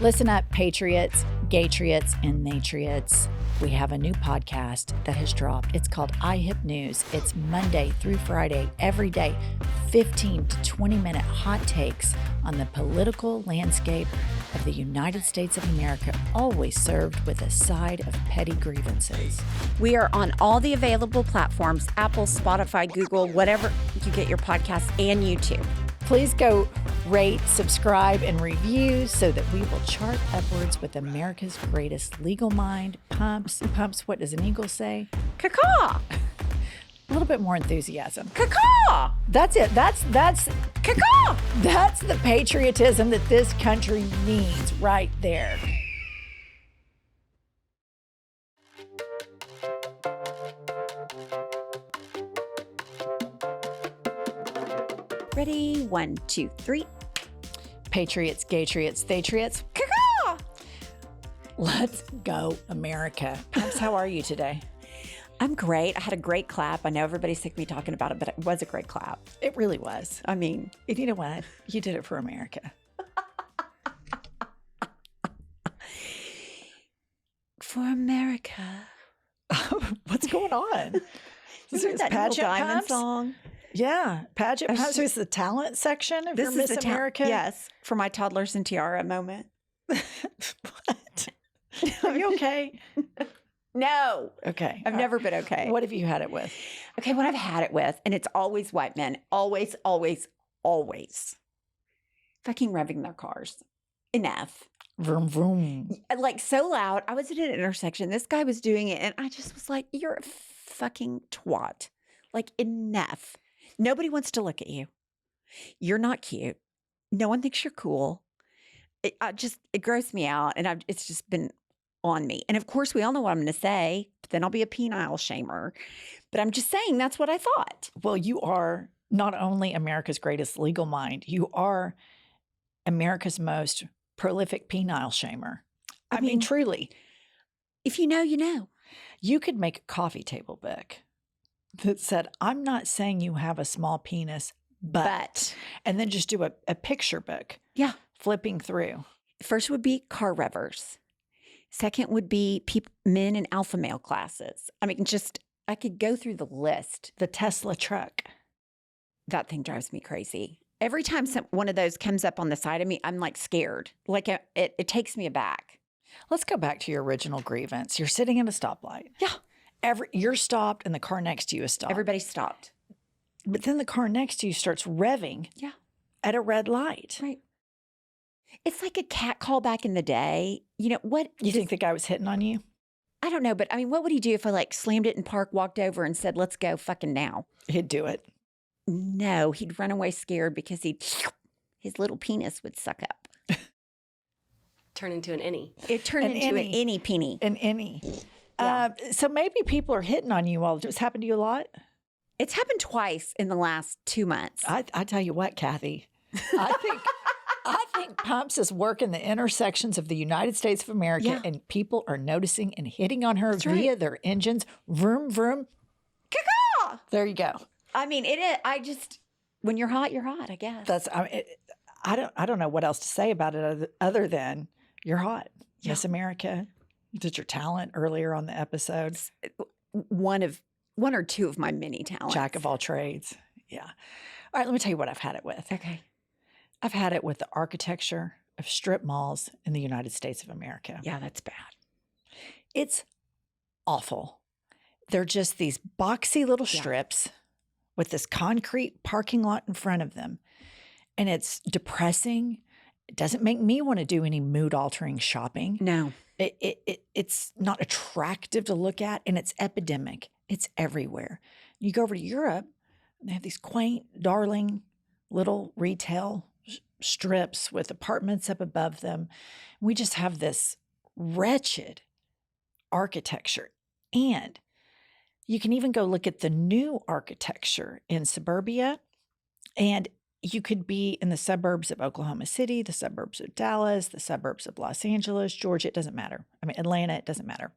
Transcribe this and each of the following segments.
Listen up, patriots, gaytriots, and natriots. We have a new podcast that has dropped. It's called iHip News. It's Monday through Friday, every day, 15 to 20-minute hot takes on the political landscape of the United States of America, always served with a side of petty grievances. We are on all the available platforms, Apple, Spotify, Google, whatever you get your podcasts, and YouTube. Please go rate, subscribe, and review so that we will chart upwards with America's greatest legal mind. Pumps, what does an eagle say? Caw-caw. A little bit more enthusiasm. Caw-caw. That's it. That's Caw-caw. That's the patriotism that this country needs right there. Ready? 1, 2, 3. Patriots, gaytriots, thaytriots. Caw-caw. Let's go, America. Pumps, how are you today? I'm great. I had a great clap. I know everybody's sick of me talking about it, but it was a great clap. It really was. I mean, you know what? You did it for America. For America. What's going on? Is it that pageant Diamond pumps? song? Yeah, pageant pumps. So it's the talent section of your Miss America? Yes, for my toddlers and tiara moment. What? Are you okay? No. Okay. I've never been okay. What have you had it with? Okay, what I've had it with, and it's always white men, always, always, always fucking revving their cars. Enough. Vroom, vroom. Like so loud. I was at an intersection. This guy was doing it, and I just was like, you're a fucking twat. Like, enough. Nobody wants to look at you. You're not cute. No one thinks you're cool. It grossed me out, and it's just been on me. And of course, we all know what I'm going to say, but then I'll be a penile shamer. But I'm just saying that's what I thought. Well, you are not only America's greatest legal mind, you are America's most prolific penile shamer. I mean, truly. If you know, you know. You could make a coffee table book that said, I'm not saying you have a small penis, but. And then just do a picture book. Yeah. Flipping through. First would be car revvers. Second would be men in alpha male classes. I mean, I could go through the list. The Tesla truck. That thing drives me crazy. Every time one of those comes up on the side of me, I'm like scared. Like it takes me aback. Let's go back to your original grievance. You're sitting at a stoplight. Yeah. You're stopped and the car next to you is stopped. Everybody stopped. But then the car next to you starts revving. Yeah. At a red light. Right. It's like a cat call back in the day. You know, what? You think the guy was hitting on you? I don't know, but I mean, what would he do if I slammed it in park, walked over and said, let's go fucking now? He'd do it. No, he'd run away scared because his little penis would suck up. Turn into an innie. It turned into an innie peenie. An innie. Yeah. So maybe people are hitting on you all. Does this happen to you a lot? It's happened twice in the last 2 months. I tell you what, Kathy, I think Pumps is working the intersections of the United States of America, and people are noticing and hitting on her via their engines. Vroom, vroom. Caw-caw! There you go. I mean, when you're hot, you're hot, I guess. I don't know what else to say about it other than you're hot. Yeah. Miss America. You did your talent earlier on the episode. One or two of my many talents. Jack of all trades. Yeah. All right, let me tell you what I've had it with. Okay. I've had it with the architecture of strip malls in the United States of America. Yeah, that's bad. It's awful. They're just these boxy little strips with this concrete parking lot in front of them. And it's depressing. It doesn't make me want to do any mood-altering shopping. No. It's not attractive to look at, and it's epidemic. It's everywhere. You go over to Europe, and they have these quaint, darling little retail strips with apartments up above them. We just have this wretched architecture. And you can even go look at the new architecture in suburbia, and you could be in the suburbs of Oklahoma City, the suburbs of Dallas, the suburbs of Los Angeles, Georgia, it doesn't matter. I mean, Atlanta, it doesn't matter.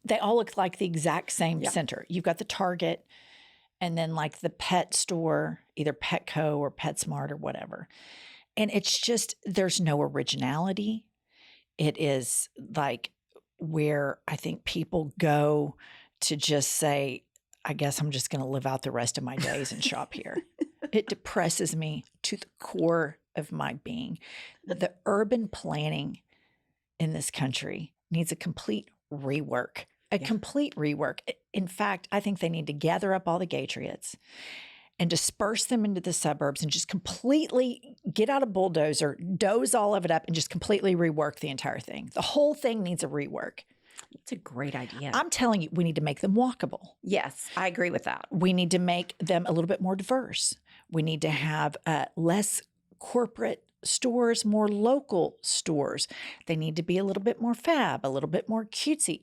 They all look like the exact same center. You've got the Target, and then like the pet store, either Petco or PetSmart or whatever. And it's just, there's no originality. It is like where I think people go to just say, I guess I'm just going to live out the rest of my days and shop here. It depresses me to the core of my being. The urban planning in this country needs a complete rework. Complete rework. In fact, I think they need to gather up all the Gatriots and disperse them into the suburbs and just completely get out a bulldozer, doze all of it up, and just completely rework the entire thing. The whole thing needs a rework. It's a great idea. I'm telling you, we need to make them walkable. Yes, I agree with that. We need to make them a little bit more diverse. We need to have less corporate stores, more local stores. They need to be a little bit more fab, a little bit more cutesy.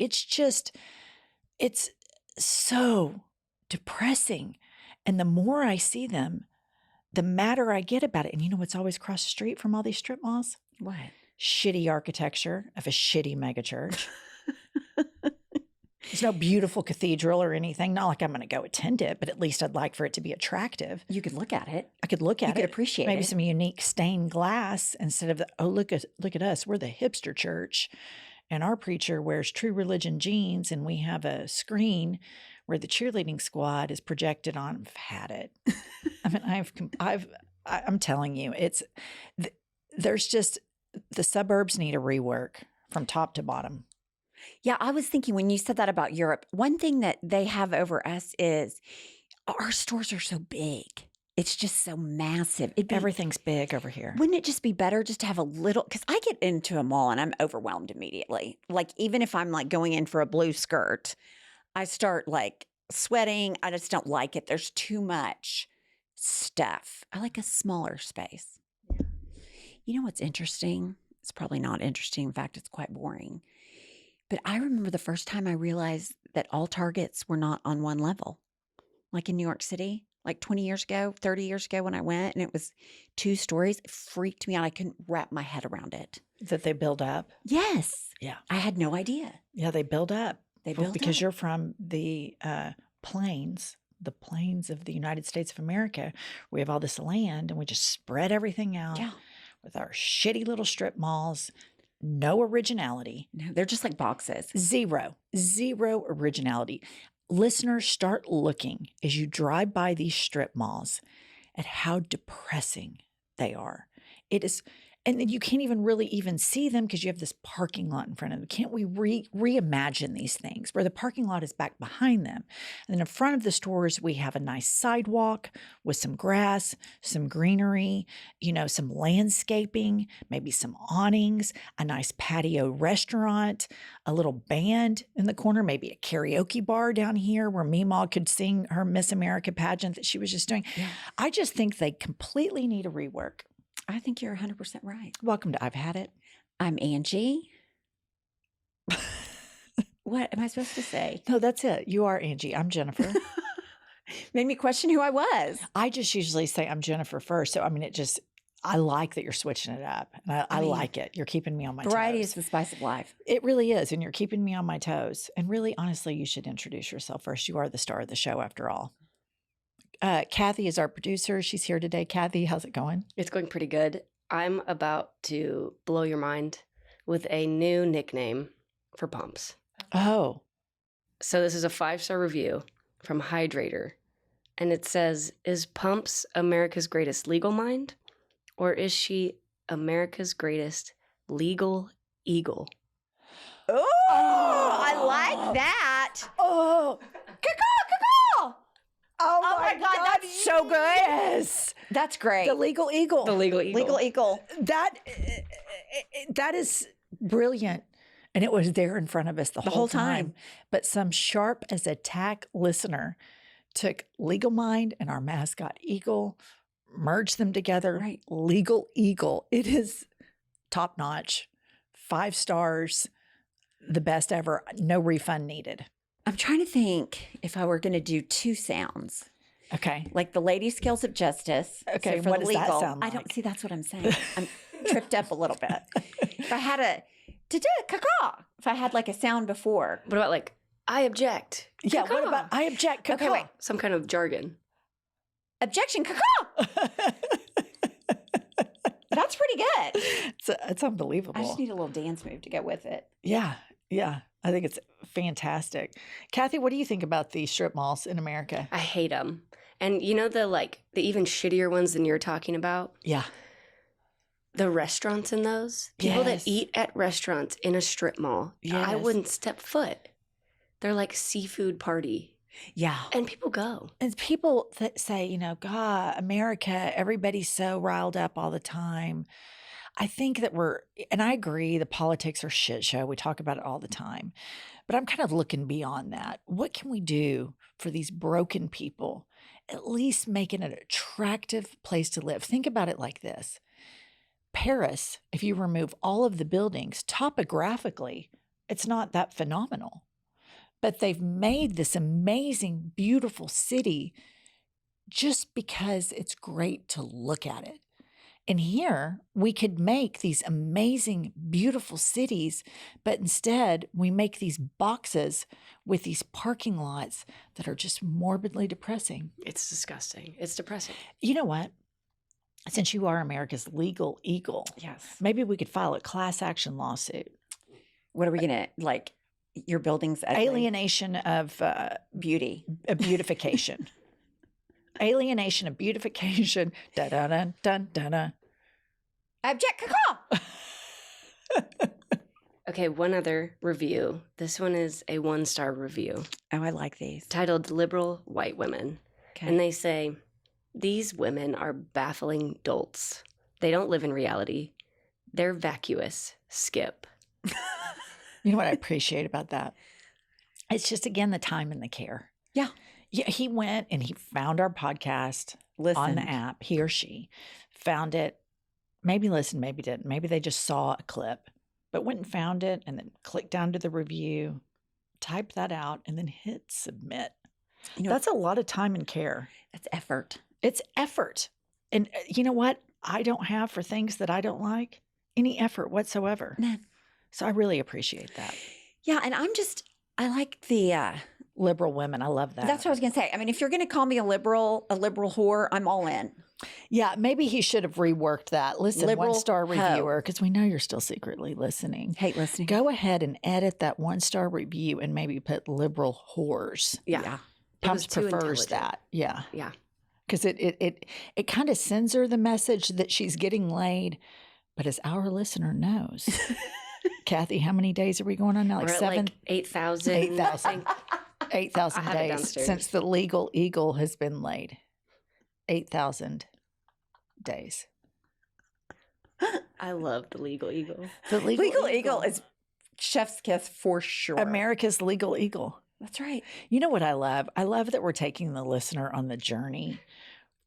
It's so depressing. And the more I see them, the madder I get about it. And you know what's always across the street from all these strip malls? What? Shitty architecture of a shitty megachurch. There's no beautiful cathedral or anything. Not like I'm going to go attend it, but at least I'd like for it to be attractive. You could look at it. I could look at it. You could appreciate maybe it. some unique stained glass instead of the, oh, look at us. We're the hipster church. And our preacher wears True Religion jeans, and we have a screen where the cheerleading squad is projected on. I've had it. I mean, I'm telling you, there's just, the suburbs need a rework from top to bottom. Yeah, I was thinking when you said that about Europe, one thing that they have over us is our stores are so big. It's just so massive. Everything's big over here. Wouldn't it just be better just to have a little, because I get into a mall and I'm overwhelmed immediately. Like even if I'm like going in for a blue skirt, I start like sweating. I just don't like it. There's too much stuff. I like a smaller space. Yeah. You know what's interesting? It's probably not interesting. In fact, it's quite boring. But I remember the first time I realized that all Targets were not on one level. Like in New York City, like 20 years ago, 30 years ago when I went and it was 2 stories, it freaked me out. I couldn't wrap my head around it. That they build up? Yes. Yeah. I had no idea. Yeah, they build up. Because up. you're from the plains of the United States of America. We have all this land and we just spread everything out with our shitty little strip malls. No originality. No, they're just like boxes. Zero originality. Listeners, start looking as you drive by these strip malls at how depressing they are. It is, and then you can't even really even see them because you have this parking lot in front of them. Can't we reimagine these things where the parking lot is back behind them? And then in front of the stores, we have a nice sidewalk with some grass, some greenery, some landscaping, maybe some awnings, a nice patio restaurant, a little band in the corner, maybe a karaoke bar down here where Meemaw could sing her Miss America pageant that she was just doing. Yeah. I just think they completely need a rework. I think you're 100% right. Welcome to I've Had It. I'm Angie. What am I supposed to say? No, that's it. You are Angie. I'm Jennifer. Made me question who I was. I just usually say I'm Jennifer first. So, I mean, I like that you're switching it up. And I like it. You're keeping me on my toes. Variety is the spice of life. It really is. And you're keeping me on my toes. And really, honestly, you should introduce yourself first. You are the star of the show after all. Kathy is our producer. She's here today. Kathy, how's it going? It's going pretty good. I'm about to blow your mind with a new nickname for pumps. Oh. So this is a 5-star review from Hydrator. And it says, is Pumps America's greatest legal mind? Or is she America's greatest legal eagle? Oh, I like that. Oh. Oh my God, that's so good. Yes. That's great. The legal eagle. The legal eagle. Legal eagle. That is brilliant. And it was there in front of us the whole time. But some sharp as a tack listener took Legal Mind and our mascot eagle, merged them together. Right. Legal eagle. It is top notch. 5 stars. The best ever. No refund needed. I'm trying to think if I were going to do 2 sounds. Okay. Like the lady scales of justice. Okay. So for what the does legal, that sound like? I don't see. That's what I'm saying. I'm tripped up a little bit. If I had a caca, if I had like a sound before. What about like, I object? Yeah. Caca. What about I object? Okay, wait. Some kind of jargon. Objection, caca. That's pretty good. It's unbelievable. I just need a little dance move to go with it. Yeah. Yeah. I think it's fantastic. Kathy, what do you think about the strip malls in America? I hate them. And you know the even shittier ones than you're talking about? Yeah. The restaurants in those? People that Yes. eat at restaurants in a strip mall. I Yes. wouldn't step foot. They're like seafood party. Yeah. And people go. And people that say, God, America, everybody's so riled up all the time. I think that and I agree, the politics are shit show. We talk about it all the time. But I'm kind of looking beyond that. What can we do for these broken people? At least make it an attractive place to live. Think about it like this. Paris, if you remove all of the buildings, topographically, it's not that phenomenal. But they've made this amazing, beautiful city just because it's great to look at it. And here we could make these amazing, beautiful cities, but instead we make these boxes with these parking lots that are just morbidly depressing. It's disgusting. It's depressing. You know what? Since you are America's legal eagle, Yes. maybe we could file a class action lawsuit. What are we going to, your building's ugly? Alienation of Beauty. beautification. Alienation of beautification. Da da da da da da. Object, caw. Okay, one other review. This one is a 1-star review Oh, I like these. titled Liberal White Women. Okay. And they say, these women are baffling dolts. They don't live in reality. They're vacuous. Skip. You know what I appreciate about that? It's just, again, the time and the care. Yeah. Yeah, he went and he found our podcast on the app. He or she found it. Maybe listened, maybe didn't. Maybe they just saw a clip, but went and found it and then clicked down to the review, typed that out, and then hit submit. That's a lot of time and care. That's effort. It's effort. And you know what? I don't have for things that I don't like any effort whatsoever. None. So I really appreciate that. Yeah, and I like the Liberal women. I love that. that's what I was gonna say. I mean, if you're gonna call me a liberal whore, I'm all in. Yeah, maybe he should have reworked that. Listen, Liberal 1-star hoe. reviewer, because we know you're still secretly listening. Hate listening. Go ahead and edit that 1-star review and maybe put liberal whores. Yeah. Pumps too prefers intelligent. that. Yeah. Yeah. Because it kind of sends her the message that she's getting laid. But as our listener knows, Kathy, how many days are we going on now? We're Like at 7? 8,000. 8,000. 8,000 I have it days downstairs. since the legal eagle has been laid. 8,000 days. I love the legal eagle. The Legal Eagle is chef's kiss for sure. America's legal eagle. That's right. You know what I love? I love that we're taking the listener on the journey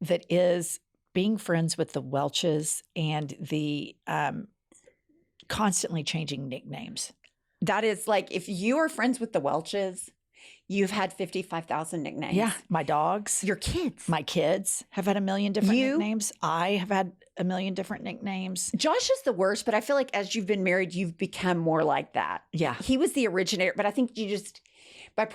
that is being friends with the Welches and the constantly changing nicknames. That is like, if you are friends with the Welches, you've had 55,000 nicknames. Yeah. My dogs, Your kids. my kids have had a million different You- nicknames. I have had a million different nicknames. Josh is the worst, but I feel like as you've been married, you've become more like that. Yeah. He was the originator, but I think you just, by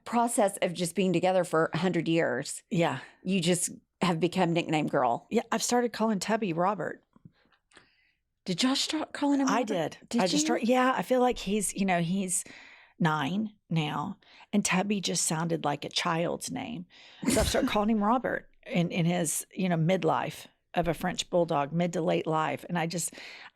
process of just being together for 100 years, Yeah. you just have become nickname girl. Yeah. I've started calling Tubby Robert. Did Josh start calling him I Robert? did. Did I just you? started. Yeah. I feel like he's 9 now. And Tubby just sounded like a child's name. So I've started calling him Robert in his, midlife of a French bulldog, mid to late life. And I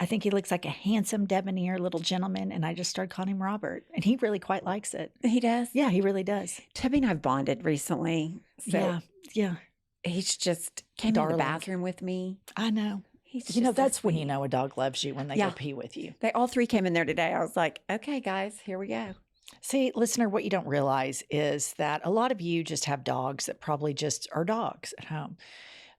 think he looks like a handsome, debonair little gentleman. And I just started calling him Robert. And he really quite likes it. He does? Yeah, he really does. Tubby and I've bonded recently. So Yeah. Yeah. he's just came to Darling. the bathroom with me. I know. He's just so That's when you sweet. know a dog loves you, when they Yeah. go pee with you. They all three came in there today. I was like, okay, guys, here we go. See, listener, what you don't realize is that a lot of you just have dogs that probably just are dogs at home.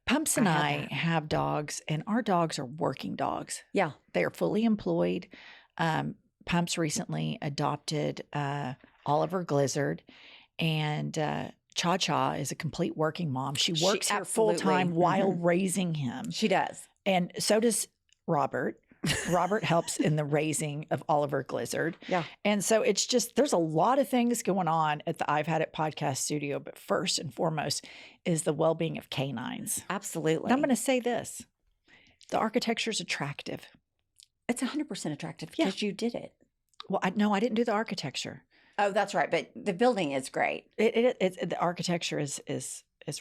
Pumps and I have I that. have dogs, and our dogs are working dogs. Yeah. They are fully employed. Pumps recently adopted Oliver Glizzard, and Cha Cha is a complete working mom. She She works here full time absolutely- while mhm. raising him. She does. And so does Robert. Robert helps in the raising of Oliver Glizzard. Yeah. And so it's just, there's a lot of things going on at the I've Had It podcast studio. But first and foremost is the well being of canines. Absolutely. And I'm going to say this: The architecture is attractive. It's 100% attractive Yeah. because you did it. Well, no, I didn't do the architecture. Oh, that's right. But the building is great. The architecture is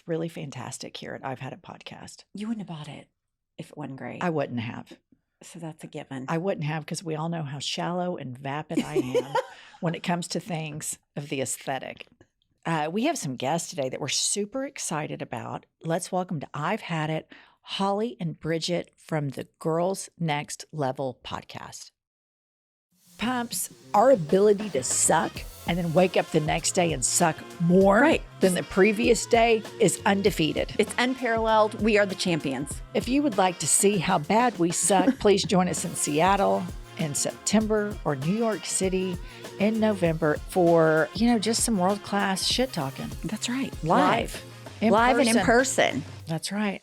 really fantastic here at I've Had It podcast. You wouldn't have bought it if it wasn't great. I wouldn't have. So that's a given. I wouldn't have, because we all know how shallow and vapid I am when it comes to things of the aesthetic. We have some guests today that we're super excited about. Let's welcome to I've Had It, Holly and Bridget from the Girls Next Level podcast. Pumps, our ability to suck and then wake up the next day and suck more than the previous day is undefeated. It's unparalleled. We are the champions. If you would like to see how bad we suck, please join us in Seattle in September or New York City in November for, just some world-class shit talking. That's right. Live and in person. That's right.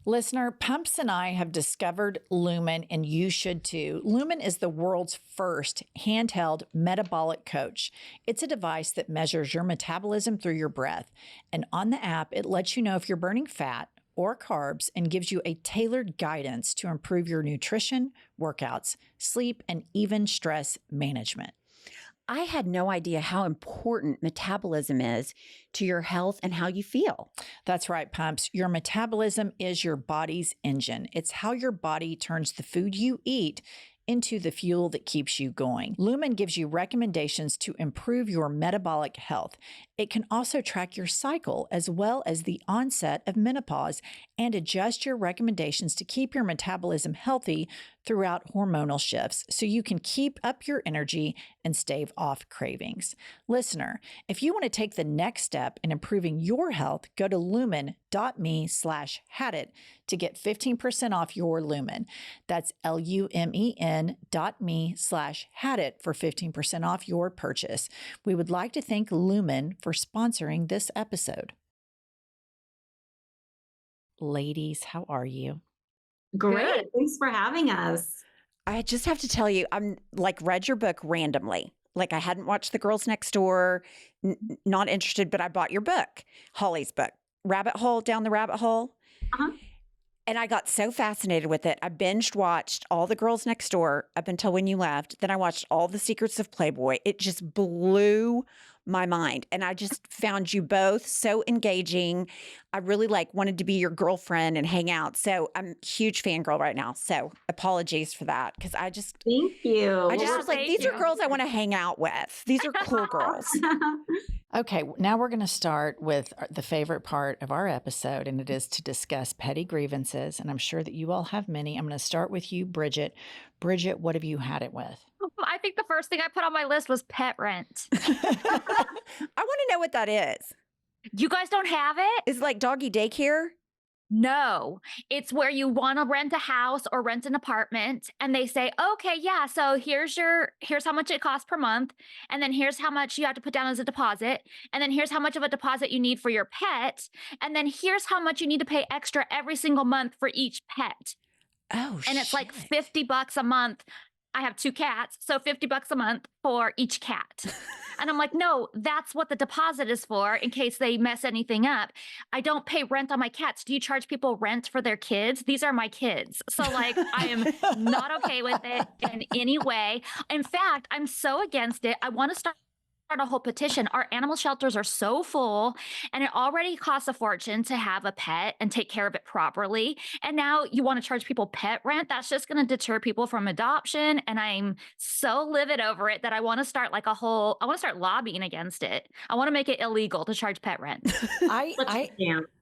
Listener, Pumps and I have discovered Lumen, and you should too. Lumen is the world's first handheld metabolic coach. It's a device that measures your metabolism through your breath. And on the app, it lets you know if you're burning fat or carbs and gives you a tailored guidance to improve your nutrition, workouts, sleep, and even stress management. I had no idea how important metabolism is to your health and how you feel. That's right, Pumps. Your metabolism is your body's engine. It's how your body turns the food you eat into the fuel that keeps you going. Lumen gives you recommendations to improve your metabolic health. It can also track your cycle as well as the onset of menopause and adjust your recommendations to keep your metabolism healthy throughout hormonal shifts so you can keep up your energy and stave off cravings. Listener, if you want to take the next step in improving your health, go to lumen.me/hadit to get 15% off your Lumen. That's lumen.me/hadit for 15% off your purchase. We would like to thank Lumen for sponsoring this episode. Ladies, how are you? Great. Good. Thanks for having us. I just have to tell you, I'm read your book randomly. I hadn't watched The Girls Next Door, not interested, but I bought your book, Holly's book, Down the Rabbit Hole. Uh-huh. And I got so fascinated with it. I binged watched all The Girls Next Door up until when you left. Then I watched all The Secrets of Playboy. It just blew my mind. And I just found you both so engaging. I really wanted to be your girlfriend and hang out. So I'm a huge fangirl right now. So apologies for that. Because Thank you. I just was Thank these are you. girls I want to hang out with. These are cool girls. Okay, now we're going to start with the favorite part of our episode, and it is to discuss petty grievances. And I'm sure that you all have many. I'm going to start with you, Bridget. Bridget, what have you had it with? I think the first thing I put on my list was pet rent. I want to know what that is. You guys don't have it? Is it doggy daycare? No, it's where you want to rent a house or rent an apartment and they say, okay, yeah, so here's how much it costs per month. And then here's how much you have to put down as a deposit. And then here's how much of a deposit you need for your pet. And then here's how much you need to pay extra every single month for each pet. Oh, And it's $50 a month. I have 2 cats, so $50 a month for each cat. And I'm like, no, that's what the deposit is for in case they mess anything up. I don't pay rent on my cats. Do you charge people rent for their kids? These are my kids. So I am not okay with it in any way. In fact, I'm so against it. I want to start a whole petition. Our animal shelters are so full and it already costs a fortune to have a pet and take care of it properly. And now you want to charge people pet rent? That's just going to deter people from adoption. And I'm so livid over it that I want to start I want to start lobbying against it. I want to make it illegal to charge pet rent.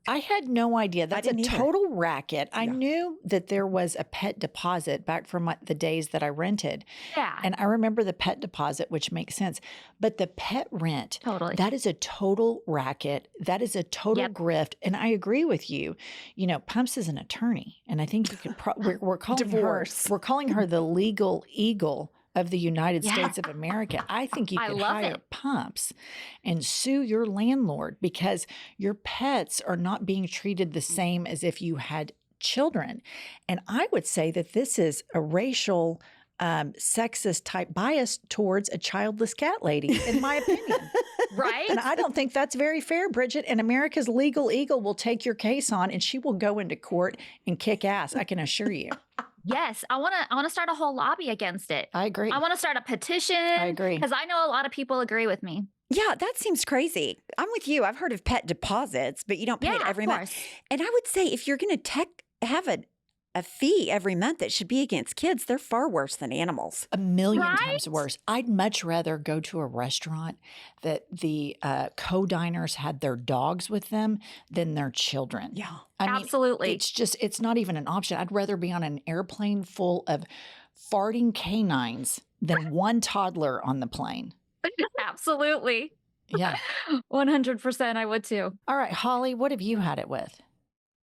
I had no idea. That's a didn't either. total racket. I Yeah. knew that there was a pet deposit back from the days that I rented. Yeah. And I remember the pet deposit, which makes sense. But the pet rent, Totally. that is a total racket. That is a total grift. And I agree with you. Pumps is an attorney. And I think you could we're calling Divorce. we're calling her the legal eagle of the United States of America. I think you I could love hire it. Pumps and sue your landlord because your pets are not being treated the same as if you had children. And I would say that this is a racial sexist type bias towards a childless cat lady, in my opinion. Right? And I don't think that's very fair, Bridget. And America's legal eagle will take your case on, and she will go into court and kick ass. I can assure you. Yes, I want to start a whole lobby against it. I agree. I want to start a petition. I agree. Because I know a lot of people agree with me. Yeah, that seems crazy. I'm with you. I've heard of pet deposits, but you don't pay it Yeah, every of month. course. And I would say if you're going to have a fee every month that should be against kids, they're far worse than animals. A million Right? times worse. I'd much rather go to a restaurant that the co-diners had their dogs with them than their children. Yeah. I mean, Absolutely. it's not even an option. I'd rather be on an airplane full of farting canines than one toddler on the plane. Absolutely. Yeah. 100% I would too. All right, Holly, what have you had it with?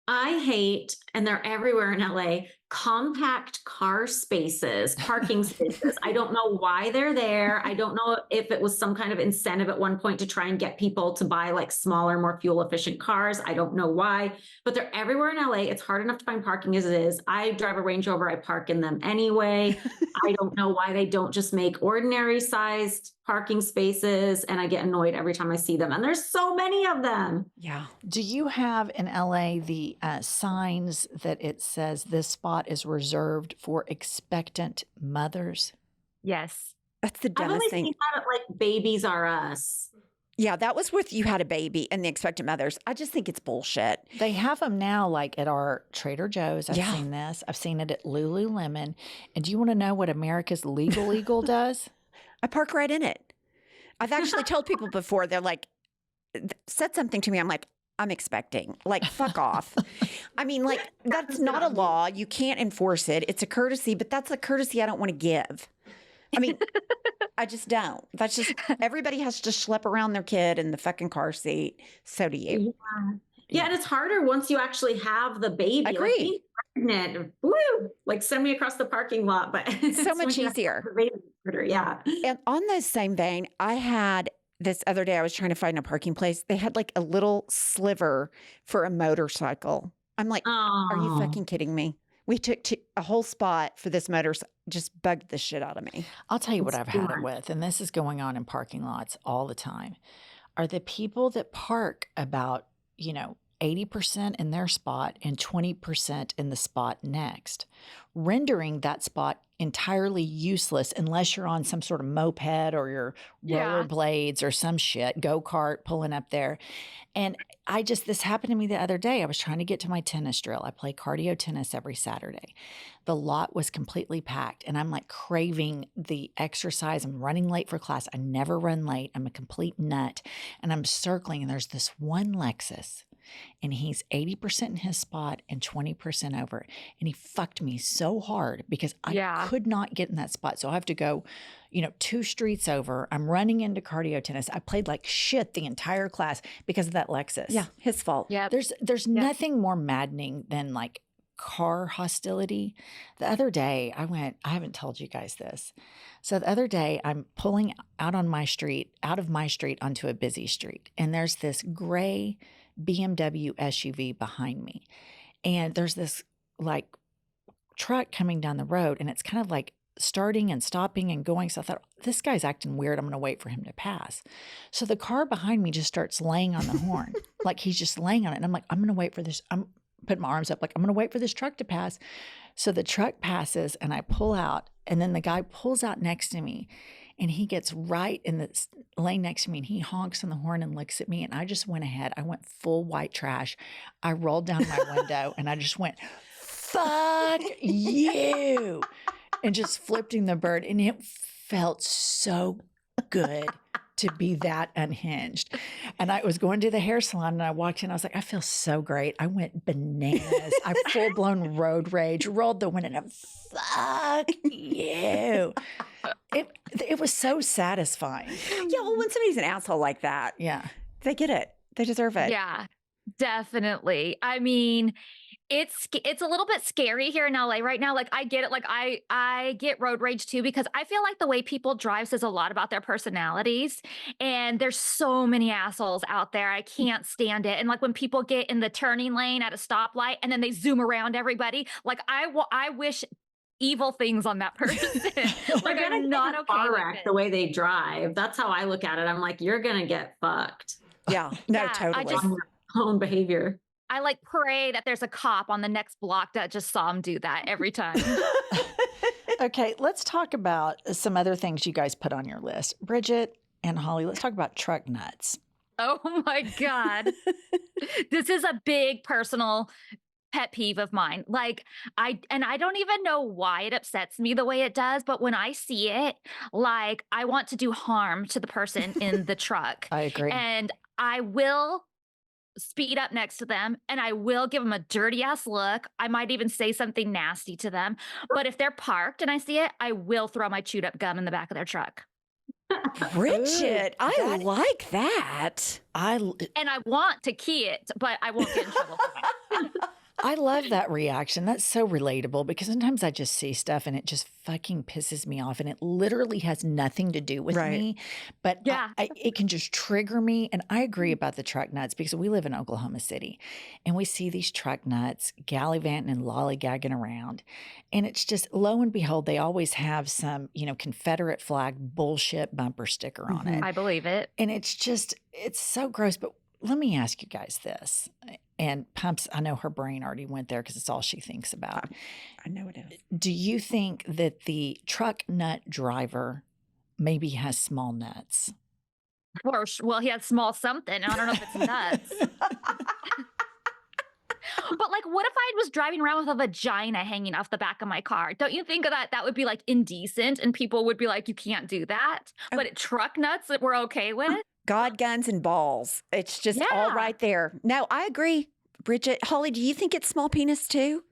I hate, and they're everywhere in LA, compact car spaces, parking spaces. I don't know why they're there. I don't know if it was some kind of incentive at one point to try and get people to buy like smaller, more fuel efficient cars. I don't know why, but they're everywhere in LA. It's hard enough to find parking as it is. I drive a Range Rover. I park in them anyway. I don't know why they don't just make ordinary sized parking spaces, and I get annoyed every time I see them. And there's so many of them. Yeah. Do you have in LA the signs that it says this spot is reserved for expectant mothers? Yes. That's the I've only dumbest seen thing. that at like Babies R Us. Yeah, that was with you had a baby and the expectant mothers. I just think it's bullshit. They have them now, like at our Trader Joe's. I've Yeah. seen this. I've seen it at Lululemon. And do you want to know what America's legal eagle does? I park right in it. I've actually told people before, they're like, said something to me. I'm like, I'm expecting. Like, fuck off. I mean, like, that's not a law. You can't enforce it. It's a courtesy, but that's a courtesy I don't want to give. I mean, I just don't. That's just, everybody has to schlep around their kid in the fucking car seat. So do you. Yeah, and it's harder once you actually have the baby. Like, Agree. being pregnant, woo, like send me across the parking lot. But it's So when much you have easier. the baby harder, yeah. And on the same vein, I had this other day, I was trying to find a parking place. They had like a little sliver for a motorcycle. I'm like, are you Oh. fucking kidding me? We took a whole spot for this motorcycle. Just bugged the shit out of me. I'll tell you what It's I've had it smart. with, and this is going on in parking lots all the time, are the people that park about, 80% in their spot and 20% in the spot next, rendering that spot entirely useless unless you're on some sort of moped or your Yeah. rollerblades or some shit, go-kart pulling up there. And this happened to me the other day. I was trying to get to my tennis drill. I play cardio tennis every Saturday. The lot was completely packed, and I'm like craving the exercise. I'm running late for class. I never run late. I'm a complete nut. And I'm circling, and there's this one Lexus, and he's 80% in his spot and 20% over. And he fucked me so hard because I Yeah. could not get in that spot. So I have to go, 2 streets over. I'm running into cardio tennis. I played like shit the entire class because of that Lexus. Yeah, his fault. Yep. There's nothing more maddening than like car hostility. The other day I haven't told you guys this. So the other day I'm pulling out of my street onto a busy street, and there's this gray BMW SUV behind me. And there's this like truck coming down the road, and it's kind of like starting and stopping and going. So I thought, this guy's acting weird. I'm going to wait for him to pass. So the car behind me just starts laying on the horn. Like he's just laying on it. And I'm like, I'm going to wait for this. I'm putting my arms up like, I'm going to wait for this truck to pass. So the truck passes and I pull out, and then the guy pulls out next to me, and he gets right in the lane next to me, and he honks on the horn and looks at me. And I just went ahead. I went full white trash. I rolled down my window and I just went, fuck you. And just flipping the bird. And it felt so good to be that unhinged. And I was going to the hair salon, and I walked in. I was like, I feel so great. I went bananas. I full blown road rage, rolled the window, and fuck you. It was so satisfying. Yeah, well, when somebody's an asshole like that, Yeah. they get it. They deserve it. Yeah, definitely. I mean, it's a little bit scary here in LA right now. Like I get it. Like I get road rage too, because I feel like the way people drive says a lot about their personalities. And there's so many assholes out there. I can't stand it. And like when people get in the turning lane at a stoplight and then they zoom around everybody, like I wish evil things on that person. They're Like, gonna I'm get not in a okay car with wreck it. the way they drive. That's how I look at it. I'm like, you're gonna get fucked Yeah. No, Yeah, I totally. just- on your own behavior. I like pray that there's a cop on the next block that just saw him do that every time. Okay, let's talk about some other things you guys put on your list. Bridget and Holly, let's talk about truck nuts. Oh my God. This is a big personal pet peeve of mine. Like I don't even know why it upsets me the way it does, but when I see it, like I want to do harm to the person in the truck. I agree. And I will speed up next to them and I will give them a dirty ass look. I might even say something nasty to them. But if they're parked and I see it, I will throw my chewed up gum in the back of their truck. Bridget, I that- like that. And I want to key it, but I won't get in trouble for it. I love that reaction. That's so relatable because sometimes I just see stuff and it just fucking pisses me off and it literally has nothing to do with Right. me. But Yeah. it can just trigger me. And I agree about the truck nuts because we live in Oklahoma City and we see these truck nuts gallivanting and lollygagging around. And it's just, lo and behold, they always have some, Confederate flag bullshit bumper sticker on it. I believe it. And it's so gross. But let me ask you guys this. And Pumps, I know her brain already went there because it's all she thinks about. I know it is. Do you think that the truck nut driver maybe has small nuts? Or, well, he has small something. I don't know if it's nuts. But like, what if I was driving around with a vagina hanging off the back of my car? Don't you think that would be like indecent and people would be like, you can't do that? Oh. But truck nuts that we're okay with? God, guns, and balls. It's just all Yeah. right there. No, I agree. Bridget, Holly, do you think it's small penis too?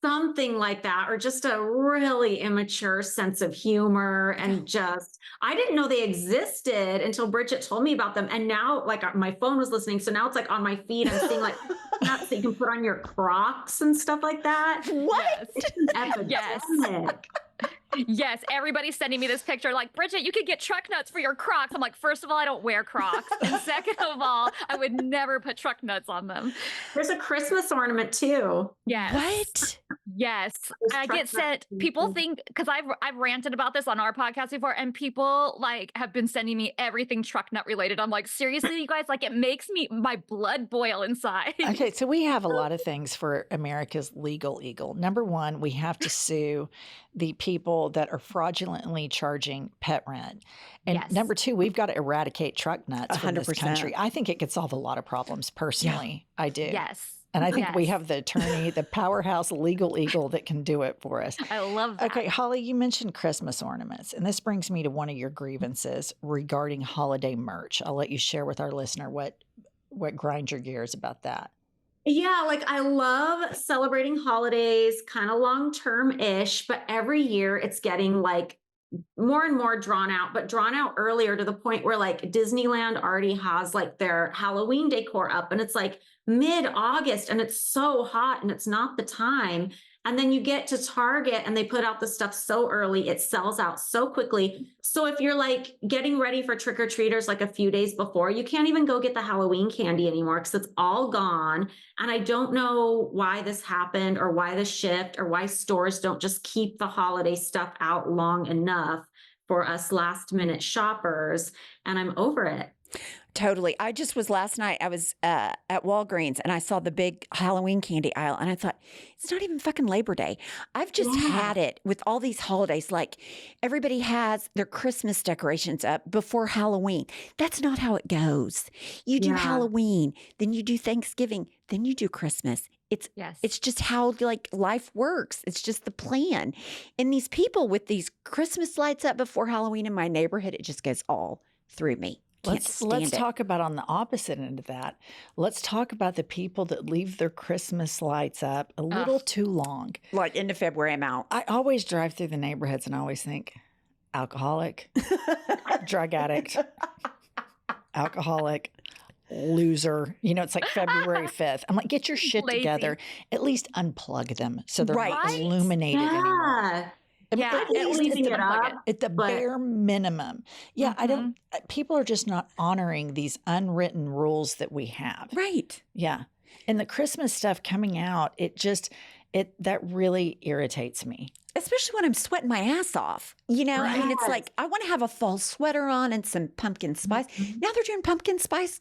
Something like that, or just a really immature sense of humor. And just, I didn't know they existed until Bridget told me about them. And now, like, my phone was listening. So now it's like on my feed, I'm seeing like nuts that you can put on your Crocs and stuff like that. What? It's an Yes. epidemic. Yes, everybody's sending me this picture like, Bridget, you could get truck nuts for your Crocs. I'm like, first of all, I don't wear Crocs. And second of all, I would never put truck nuts on them. There's a Christmas ornament too. Yes. What? Yes. Those I truck get nuts sent, and people things. think, because I've ranted about this on our podcast before, and people like have been sending me everything truck nut related. I'm like, seriously, you guys, like it makes my blood boil inside. Okay, so we have a lot of things for America's legal eagle. Number one, we have to sue the people that are fraudulently charging pet rent. And Yes. number two, we've got to eradicate truck nuts from this 100%. country. I think it could solve a lot of problems personally. I do. Yes. And I think we Yes. have the attorney, the powerhouse legal eagle that can do it for us. I love that. Okay, Holly, you mentioned Christmas ornaments, and this brings me to one of your grievances regarding holiday merch. I'll let you share with our listener what grinds your gears about that. Yeah, like I love celebrating holidays, kind of long-term-ish, but every year it's getting like more and more drawn out, but drawn out earlier to the point where like Disneyland already has like their Halloween decor up and it's like mid-August and it's so hot and it's not the time. And then you get to Target and they put out the stuff so early, it sells out so quickly. So if you're like getting ready for trick-or-treaters like a few days before, you can't even go get the Halloween candy anymore because it's all gone. And I don't know why this happened or why the shift or why stores don't just keep the holiday stuff out long enough for us last minute shoppers. And I'm over it. Totally. I just was last night, I was at Walgreens and I saw the big Halloween candy aisle and I thought, it's not even fucking Labor Day. I've just Yeah. had it with all these holidays. Like everybody has their Christmas decorations up before Halloween. That's not how it goes. You do Yeah. Halloween, then you do Thanksgiving, then you do Christmas. Yes. It's just how like life works. It's just the plan. And these people with these Christmas lights up before Halloween in my neighborhood, it just goes all through me. Can't Let's stand it. talk about on the opposite end of that. Let's talk about the people that leave their Christmas lights up a little too long. Like into February, I'm out. I always drive through the neighborhoods and I always think alcoholic, drug addict, alcoholic, loser. It's like February 5th. I'm like, get your shit Lazy. together. At least unplug them so they're not Right. illuminated anymore. Yeah. I mean, Yeah, at at least leaving at it the, up, at the but- bare minimum. Yeah, I don't. People are just not honoring these unwritten rules that we have. Right. Yeah. And the Christmas stuff coming out, That really irritates me. Especially when I'm sweating my ass off. You know, I mean, it's Yes. like, I want to have a fall sweater on and some pumpkin spice. Mhm. Now they're doing pumpkin spice.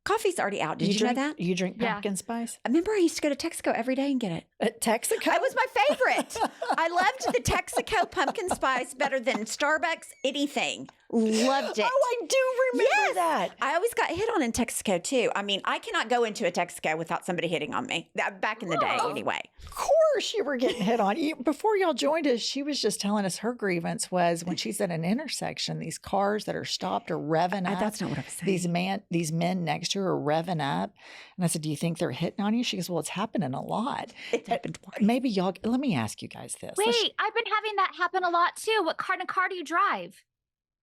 Coffee's already out. Did you know drink, that? You drink Yeah. pumpkin spice? I remember I used to go to Texaco every day and get it. At Texaco? It was my favorite. I loved the Texaco pumpkin spice better than Starbucks, anything. Loved it. Oh, I do remember Yes. that. I always got hit on in Texaco too. I mean, I cannot go into a Texaco without somebody hitting on me. Back in the day, anyway. Of course you were getting hit on. Before y'all joined us, she was just telling us her grievance was when she's at an intersection, these cars that are stopped are revving up. That's not what I was saying. These men next to her are revving up. And I said, do you think they're hitting on you? She goes, well, it's happening a lot. It happened twice. Maybe y'all, let me ask you guys this. Wait, I've been having that happen a lot too. What kind of car do you drive?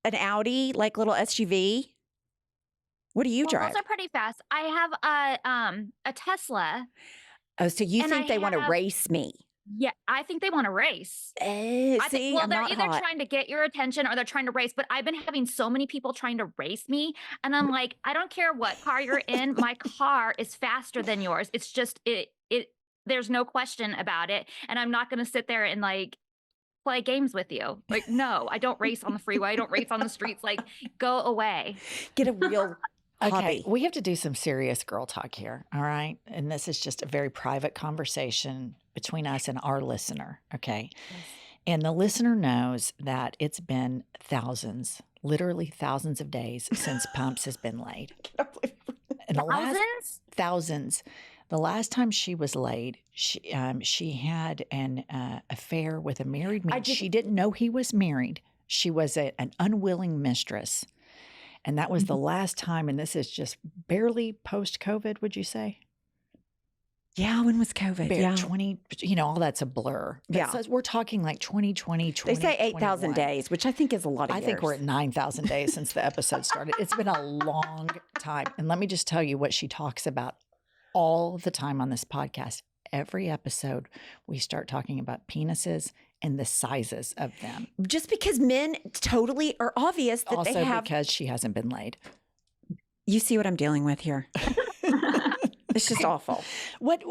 An Audi, like little SUV. What do you Well, drive? those are pretty fast. I have a Tesla. Oh, so you and think I they want to have- race me? Yeah, I think they want to race. Eh, I see, think, well, I'm they're not either hot. trying to get your attention or they're trying to race. But I've been having so many people trying to race me, and I'm like, I don't care what car you're in. My car is faster than yours. It's just it. There's no question about it, and I'm not going to sit there and like play games with you. Like, no, I don't race on the freeway. I don't race on the streets. Like, go away. Get a real Okay, hobby. we have to do some serious girl talk here, all right? And this is just a very private conversation between us and our listener, okay? And the listener knows that it's been thousands, literally thousands of days since Pumps has been laid. And Thousands? thousands. The last time she was laid, she had an affair with a married man. She didn't know he was married. She was an unwilling mistress. And that was the last time, and this is just barely post-COVID, would you say? Yeah, when was COVID? Yeah. 20, all that's a blur. Yeah. So we're talking like 2020, They say 8,000 2021. days, which I think is a lot of I years. think we're at 9,000 days since the episode started. It's been a long time. And let me just tell you what she talks about all the time on this podcast. Every episode, we start talking about penises and the sizes of them. Just because men totally are obvious that Also they have. because she hasn't been laid. You see what I'm dealing with here. It's just awful. What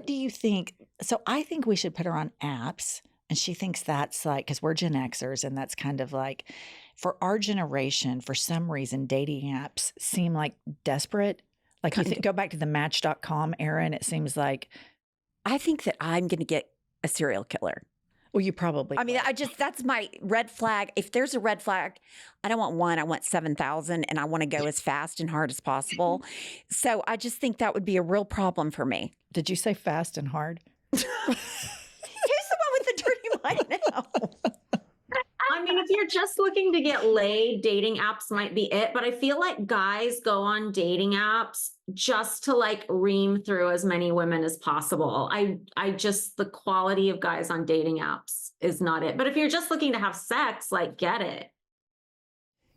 do you think? So I think we should put her on apps, and she thinks that's like, because we're Gen Xers, and that's kind of like, for our generation, for some reason, dating apps seem like desperate. Like you go back to the Match.com era, and it seems like, I think that I'm going to get a serial killer. well, you probably. I mean, will. that's my red flag. If there's a red flag, I don't want one. I want 7,000, and I want to go as fast and hard as possible. So I just think that would be a real problem for me. Did you say fast and hard? Who's the one with the dirty mind now? I mean, if you're just looking to get laid, dating apps might be it. But I feel like guys go on dating apps just to like ream through as many women as possible. I just, the quality of guys on dating apps is not it. But if you're just looking to have sex, like, get it.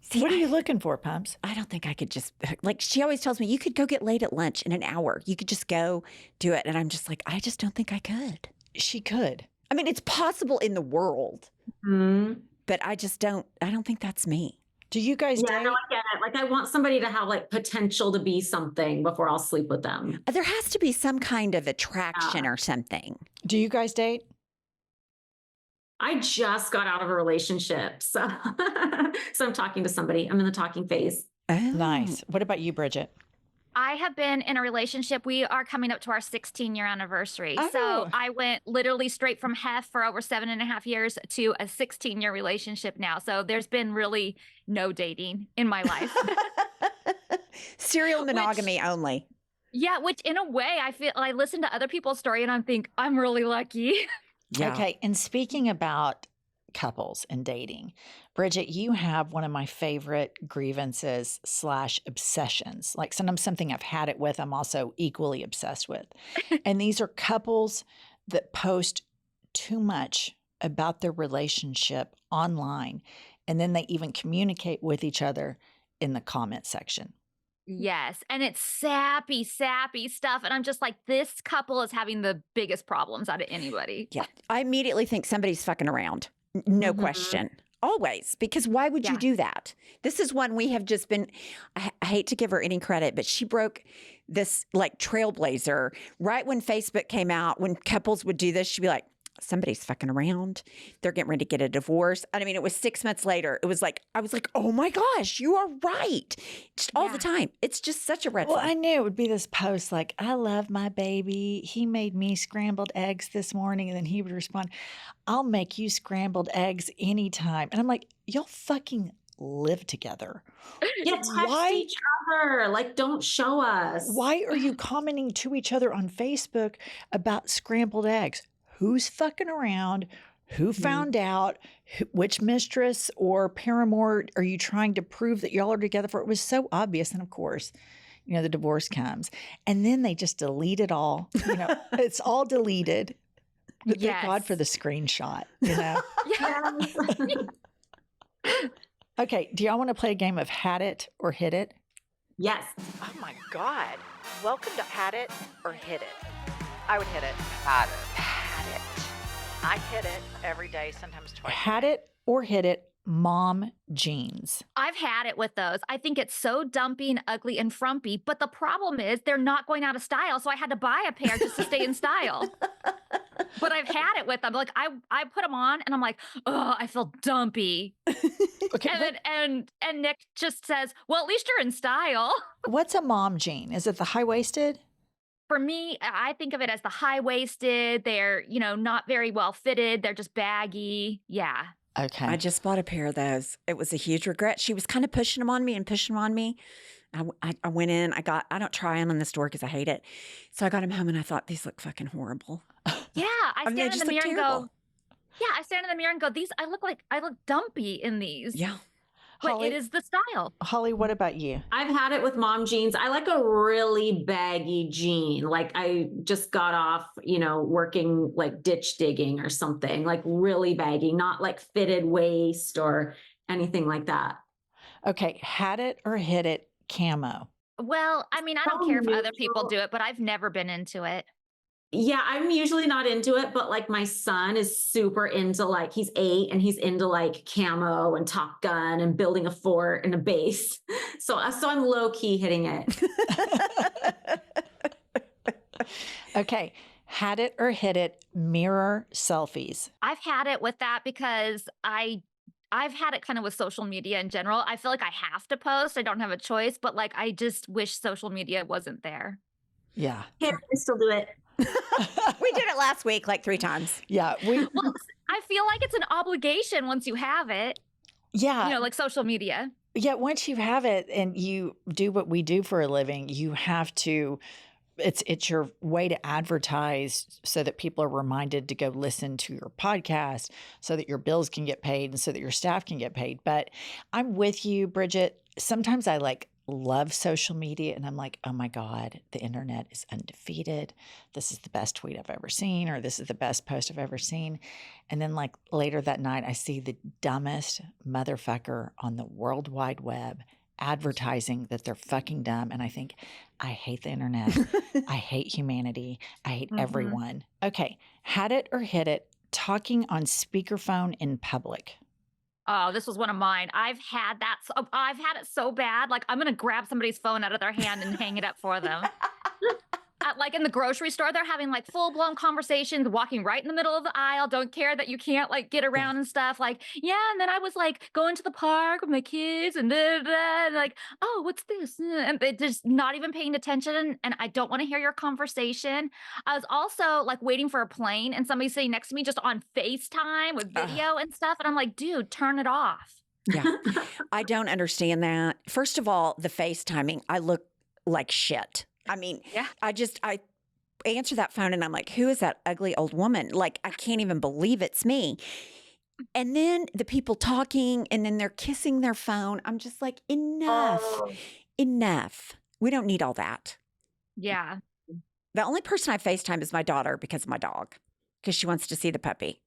See, What are you looking for, Pumps? I don't think I could just, like, she always tells me, you could go get laid at lunch in an hour. You could just go do it. And I'm just like, I just don't think I could. She could. I mean, it's possible in the world, Mhm. but I don't think that's me. Do you guys Yeah, date? no, I get it. Like, I want somebody to have like potential to be something before I'll sleep with them. There has to be some kind of attraction or something. Do you guys date? I just got out of a relationship. So, so I'm talking to somebody. I'm in the talking phase. Oh. Nice. What about you, Bridget? I have been in a relationship. We are coming up to our 16-year anniversary. Oh. So I went literally straight from HEF for over 7.5 years to a 16-year relationship now. So there's been really no dating in my life. Serial monogamy only. Yeah, which in a way I feel I listen to other people's story and I think I'm really lucky. Yeah. Okay. And speaking about couples and dating, Bridget, you have one of my favorite grievances / obsessions. Like sometimes something I've had it with, I'm also equally obsessed with. And these are couples that post too much about their relationship online. And then they even communicate with each other in the comment section. Yes. And it's sappy stuff. And I'm just like, this couple is having the biggest problems out of anybody. Yeah. I immediately think somebody's fucking around. No Mm-hmm. Mhm. question. Always. Because why would you Yeah. do that? This is one we have just been, I hate to give her any credit, but she broke this like trailblazer right when Facebook came out. When couples would do this, she'd be like, somebody's fucking around. They're getting ready to get a divorce. And I mean, it was 6 months later. It was like, I was like, oh my gosh, you are right. Just all the Yeah. time. It's just such a red Well, flag. I knew it would be this post like, I love my baby. He made me scrambled eggs this morning. And then he would respond, I'll make you scrambled eggs anytime. And I'm like, y'all fucking live together. Yeah, text Why- each other. Like, don't show us. Why are you commenting to each other on Facebook about scrambled eggs? Who's fucking around? Who found out? Which mistress or paramour are you trying to prove that y'all are together for? It was so obvious. And of course, you know, the divorce comes. And then they just delete it all. You know, it's all deleted. But thank God for the Yes. screenshot, you know? Yes. Okay, do y'all want to play a game of Had It or Hit It? Yes. Oh my God. Welcome to Had It or Hit It. I would hit it. Had it. Had it. I hit it every day, sometimes twice. Had it or hit it, mom jeans. I've had it with those. I think it's so dumpy and ugly and frumpy. But the problem is they're not going out of style. So I had to buy a pair just to stay in style. But I've had it with them. Like I put them on and I'm like, oh, I feel dumpy. Okay, And Nick just says, well, at least you're in style. what's a mom jean? Is it the high-waisted? For me, I think of it as the high-waisted. They're, you know, not very well fitted. They're just baggy. Yeah. Okay. I just bought a pair of those. It was a huge regret. She was kind of pushing them on me. I went in, I don't try them in the store because I hate it. So I got them home and I thought, these look fucking horrible. Yeah. I I mean, they stand in just the look mirror and terrible. go, yeah, I stand in the mirror and go, I look dumpy in these. Yeah. But Holly- it is the style. Holly, what about you? I've had it with mom jeans. I like a really baggy jean. Like I just got off, you know, working like ditch digging or something, like really baggy, not like fitted waist or anything like that. Okay, had it or hit it, camo. Well, I mean, I don't So care if other people neutral. do it, but I've never been into it. Yeah, I'm usually not into it, but like my son is super into like he's 8 and he's into like camo and Top Gun and building a fort and a base. So I'm low key hitting it. Okay, had it or hit it, mirror selfies. I've had it with that because I've had it kind of with social media in general. I feel like I have to post. I don't have a choice, but like I just wish social media wasn't there. Yeah. Here, I still do it. We did it last week like 3 times. Yeah, we Well, I feel like it's an obligation once you have it, yeah. you know, like social media. Yeah, once you have it and you do what we do for a living, you have to it's your way to advertise so that people are reminded to go listen to your podcast so that your bills can get paid and so that your staff can get paid. But I'm with you, Bridget. Sometimes I like love social media and I'm like, oh my God, the internet is undefeated. This is the best tweet I've ever seen, or this is the best post I've ever seen. And then like later that night, I see the dumbest motherfucker on the World Wide Web advertising that they're fucking dumb. And I think, I hate the internet. I hate humanity. I hate Mhm. everyone. Okay. Had it or hit it, talking on speakerphone in public. Oh, this was one of mine. I've had it so bad. Like I'm going to grab somebody's phone out of their hand and hang it up for them. Like in the grocery store, they're having like full blown conversations, walking right in the middle of the aisle. Don't care that you can't like get around and stuff. Like, yeah. And then I was like going to the park with my kids and and like, oh, what's this? And they just not even paying attention. And I don't want to hear your conversation. I was also like waiting for a plane and somebody sitting next to me just on FaceTime with video and stuff. And I'm like, dude, turn it off. Yeah. I don't understand that. First of all, the FaceTiming, I look like shit. I mean, Yeah. I answer that phone and I'm like, who is that ugly old woman? Like, I can't even believe it's me. And then the people talking and then they're kissing their phone. I'm just like, enough, enough. We don't need all that. Yeah. The only person I FaceTime is my daughter because of my dog, because she wants to see the puppy.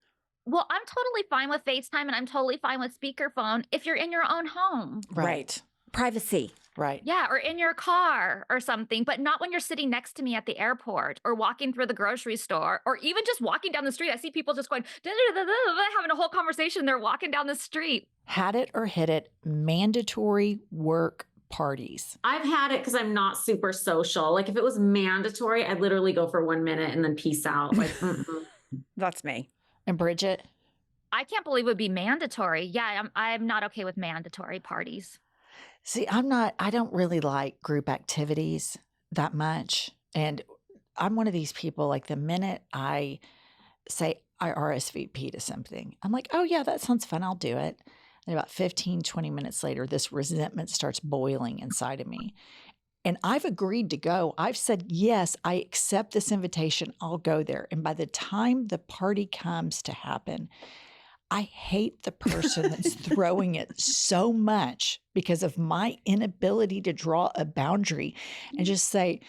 Well, I'm totally fine with FaceTime and I'm totally fine with speakerphone if you're in your own home. Right. Privacy. Right. Yeah, or in your car or something, but not when you're sitting next to me at the airport or walking through the grocery store or even just walking down the street. I see people just going, having a whole conversation. They're walking down the street. Had it or hit it, mandatory work parties. I've had it because I'm not super social. Like if it was mandatory, I'd literally go for 1 minute and then peace out. Like, That's me. And Bridget? I can't believe it would be mandatory. Yeah, I'm not okay with mandatory parties. See, I don't really like group activities that much. And I'm one of these people, like the minute I say I RSVP to something, I'm like, oh yeah, that sounds fun. I'll do it. And about 15, 20 minutes later, this resentment starts boiling inside of me. And I've agreed to go. I've said, yes, I accept this invitation. I'll go there. And by the time the party comes to happen, I hate the person that's throwing it so much because of my inability to draw a boundary and just say,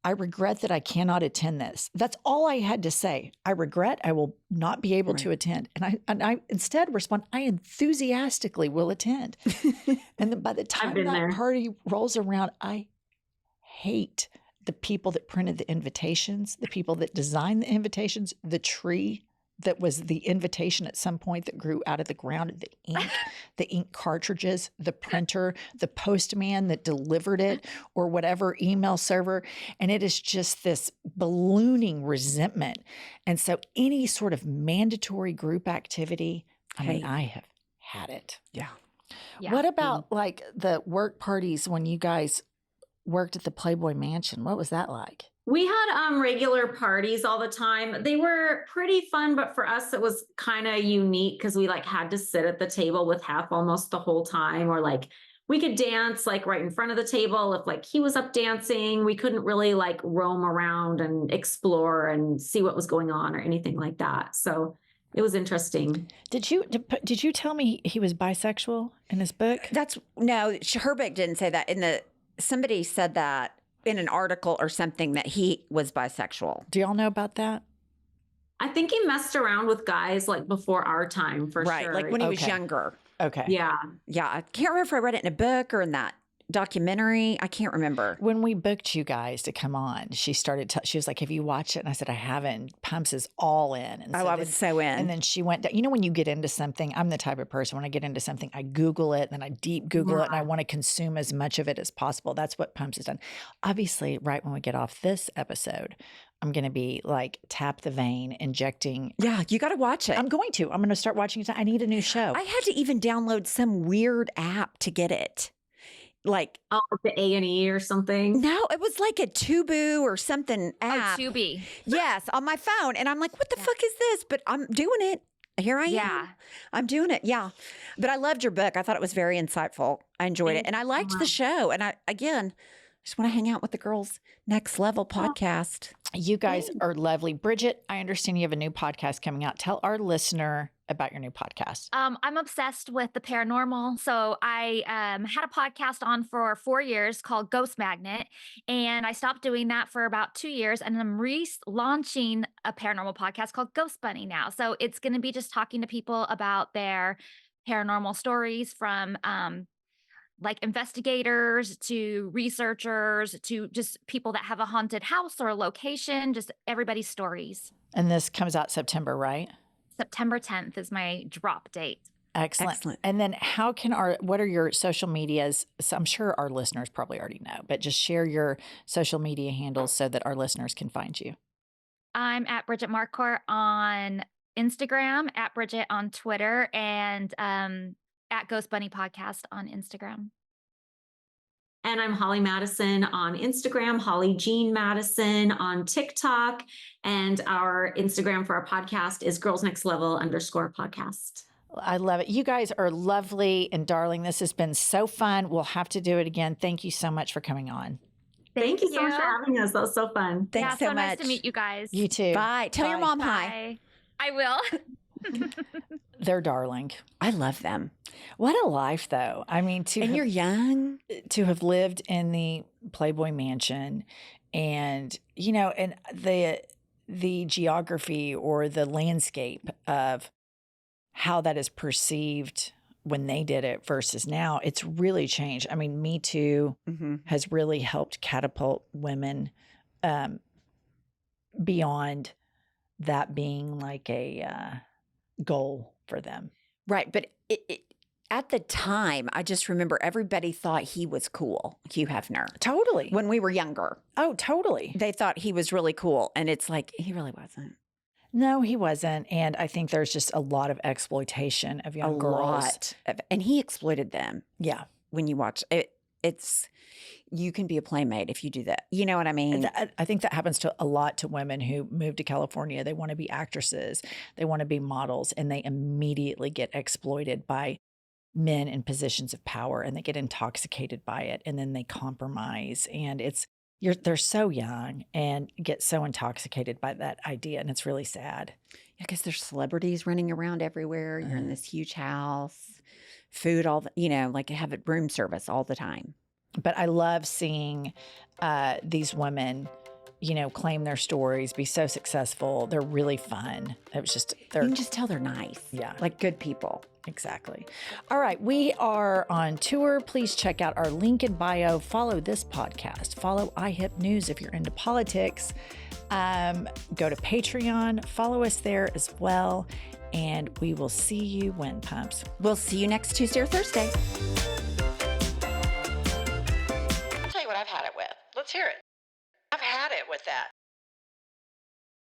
I regret that I cannot attend this. That's all I had to say. I regret I will not be able to attend. And I instead respond, I enthusiastically will attend. And then by the time that party rolls around, I hate the people that printed the invitations, the people that designed the invitations, the tree that was the invitation at some point that grew out of the ground, the ink cartridges, the printer, the postman that delivered it, or whatever email server. And it is just this ballooning resentment. And so any sort of mandatory group activity, I mean, I have had it. Yeah. What about like the work parties when you guys worked at the Playboy Mansion? What was that like? We had regular parties all the time. They were pretty fun, but for us, it was kind of unique because we like had to sit at the table with Hef almost the whole time, or like we could dance like right in front of the table if like he was up dancing. We couldn't really like roam around and explore and see what was going on or anything like that. So it was interesting. Did you tell me he was bisexual in his book? No, her book didn't say that. Somebody said that in an article or something that he was bisexual. Do y'all know about that? I think he messed around with guys like before our time for sure. Right, like when he was younger. Okay. Yeah. Yeah, I can't remember if I read it in a book or in that documentary. I can't remember. When we booked you guys to come on, she started, she was like, have you watched it? And I said, I haven't. Pumps is all in. And I was so in. And then she went down. You know, when you get into something, I'm the type of person, when I get into something, I Google it, and I deep Google it, and I want to consume as much of it as possible. That's what Pumps has done. Obviously, right when we get off this episode, I'm going to be like tap the vein, injecting. Yeah, you got to watch it. I'm going to start watching it. I need a new show. I had to even download some weird app to get it. Like the A&E or something. No, it was like a Tubu or something app. Oh, Tubi. Yes, on my phone. And I'm like, what the fuck is this? But I'm doing it. Here I am. I'm doing it. Yeah. But I loved your book. I thought it was very insightful. I enjoyed it. And I liked the show. And I just want to hang out with the Girls Next Level podcast. You guys are lovely. Bridget, I understand you have a new podcast coming out. Tell our listener about your new podcast. I'm obsessed with the paranormal. So I had a podcast on for 4 years called Ghost Magnet, and I stopped doing that for about 2 years, and I'm relaunching a paranormal podcast called Ghost Bunny now. So it's going to be just talking to people about their paranormal stories, from like investigators to researchers to just people that have a haunted house or a location, just everybody's stories. And this comes out September, right? September 10th is my drop date. Excellent. And then what are your social medias? So I'm sure our listeners probably already know, but just share your social media handles so that our listeners can find you. I'm at Bridget Marquardt on Instagram, at Bridget on Twitter, and at Ghost Bunny Podcast on Instagram. And I'm Holly Madison on Instagram, Holly Jean Madison on TikTok. And our Instagram for our podcast is Girls Next Level _podcast. I love it. You guys are lovely and darling. This has been so fun. We'll have to do it again. Thank you so much for coming on. Thank you so much for having us. That was so fun. Thanks so much. Nice to meet you guys. You too. Bye. Tell your mom hi. I will. They're darling. I love them. What a life, though. I mean, you're young. To have lived in the Playboy Mansion, and and the geography or the landscape of how that is perceived when they did it versus now, it's really changed. I mean, Me Too Mm-hmm. has really helped catapult women beyond that being like a goal for them. Right. But at the time, I just remember everybody thought he was cool, Hugh Hefner. Totally. When we were younger, Oh, totally. they thought he was really cool. And it's like, he really wasn't. No, he wasn't. And I think there's just a lot of exploitation of young girls. And he exploited them. Yeah. When you watch it, you can be a playmate if you do that. You know what I mean? I think that happens to a lot to women who move to California. They want to be actresses, they want to be models, and they immediately get exploited by men in positions of power, and they get intoxicated by it, and then they compromise. And they're so young and get so intoxicated by that idea, and it's really sad. Yeah, because there's celebrities running around everywhere. You're in this huge house, food, like have it room service all the time. But I love seeing these women, claim their stories, be so successful. They're really fun. It was just, You can just tell they're nice. Yeah. Like good people. Exactly. All right. We are on tour. Please check out our link in bio. Follow this podcast. Follow iHip News if you're into politics. Go to Patreon. Follow us there as well. And we will see you when, Pumps. We'll see you next Tuesday or Thursday. I'll tell you what I've had it with. Let's hear it. I've had it with that.